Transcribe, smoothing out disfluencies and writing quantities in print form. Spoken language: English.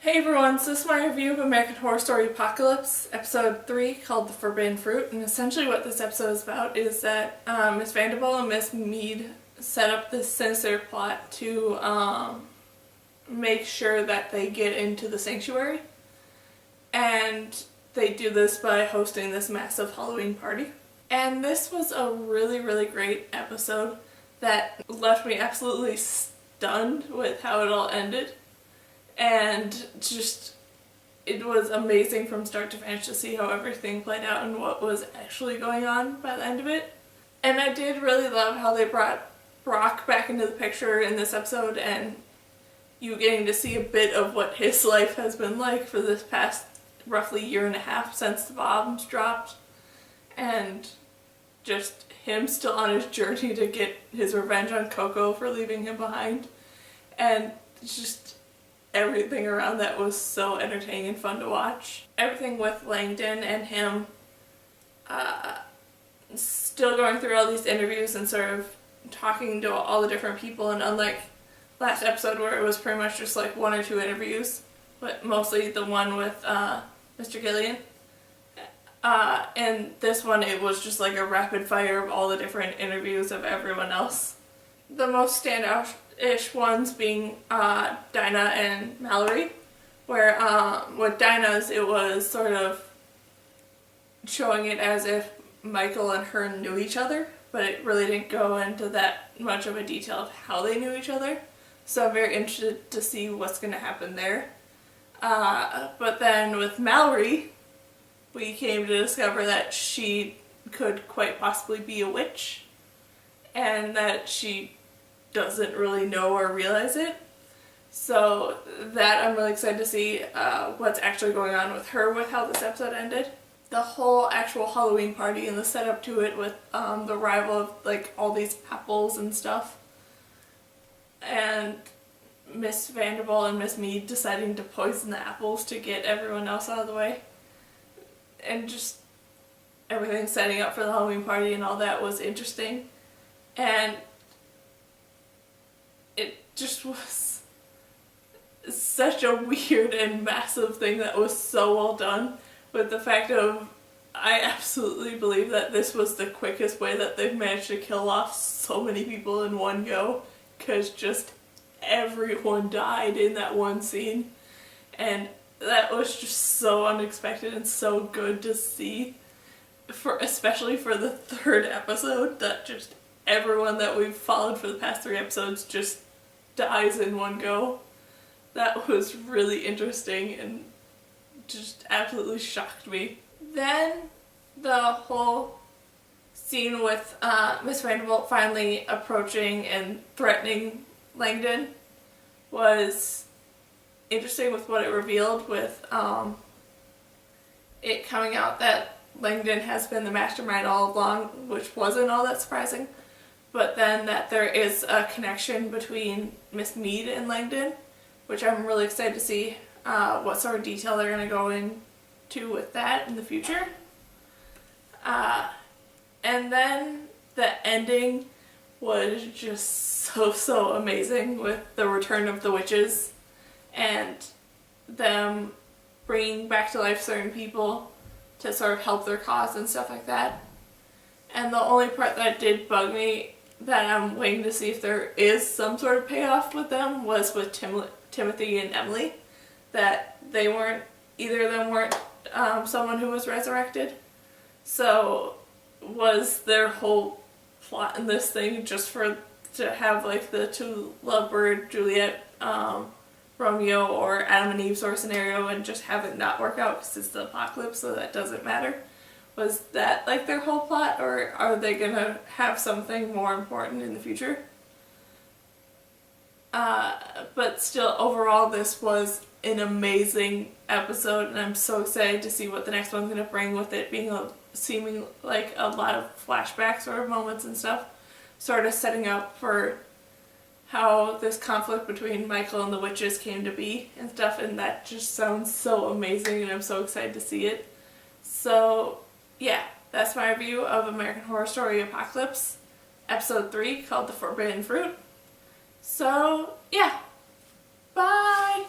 Hey everyone, so this is my review of American Horror Story Apocalypse, episode 3, called The Forbidden Fruit, and essentially what this episode is about is that Miss Vanderbilt and Miss Mead set up this sinister plot to make sure that they get into the sanctuary, and they do this by hosting this massive Halloween party. And this was a really, really great episode that left me absolutely stunned with how it all ended. And just, it was amazing from start to finish to see how everything played out and what was actually going on by the end of it. And I did really love how they brought Brock back into the picture in this episode, and you getting to see a bit of what his life has been like for this past roughly year and a half since the bombs dropped. And just him still on his journey to get his revenge on Coco for leaving him behind. And just everything around that was so entertaining and fun to watch. Everything with Langdon and him still going through all these interviews and sort of talking to all the different people, and unlike last episode where it was pretty much just like one or two interviews, but mostly the one with Mr. Gillian. And this one it was just like a rapid fire of all the different interviews of everyone else. The most standout-ish ones being Dinah and Mallory, where with Dinah's it was sort of showing it as if Michael and her knew each other, but it really didn't go into that much of a detail of how they knew each other. So I'm very interested to see what's going to happen there. But then with Mallory, we came to discover that she could quite possibly be a witch, and that she doesn't really know or realize it. So that I'm really excited to see what's actually going on with her with how this episode ended. The whole actual Halloween party and the setup to it with the arrival of like all these apples and stuff, and Miss Vanderbilt and Miss Mead deciding to poison the apples to get everyone else out of the way, and just everything setting up for the Halloween party and all that was interesting. And it just was such a weird and massive thing that was so well done, with the fact of I absolutely believe that this was the quickest way that they've managed to kill off so many people in one go, because just everyone died in that one scene, and that was just so unexpected and so good to see, especially for the third episode, that just everyone that we've followed for the past 3 episodes just dies in one go. That was really interesting and just absolutely shocked me. Then the whole scene with Miss Vanderbilt finally approaching and threatening Langdon was interesting, with what it revealed, with it coming out that Langdon has been the mastermind all along, which wasn't all that surprising. But then that there is a connection between Miss Mead and Langdon, which I'm really excited to see what sort of detail they're going to go into with that in the future. And then the ending was just so amazing, with the return of the witches and them bringing back to life certain people to sort of help their cause and stuff like that. And the only part that did bug me, that I'm waiting to see if there is some sort of payoff with them, was with Timothy and Emily. That they weren't, either of them weren't someone who was resurrected. So was their whole plot in this thing just to have like the two lovebird, Juliet, Romeo, or Adam and Eve sort of scenario, and just have it not work out because it's the apocalypse, so that doesn't matter? Was that like their whole plot, or are they gonna have something more important in the future? But still, overall, this was an amazing episode, and I'm so excited to see what the next one's gonna bring, with it being seeming like a lot of flashback sort of moments and stuff, sort of setting up for how this conflict between Michael and the witches came to be and stuff, and that just sounds so amazing, and I'm so excited to see it. So yeah, that's my review of American Horror Story Apocalypse, episode 3, called The Forbidden Fruit. So yeah, bye!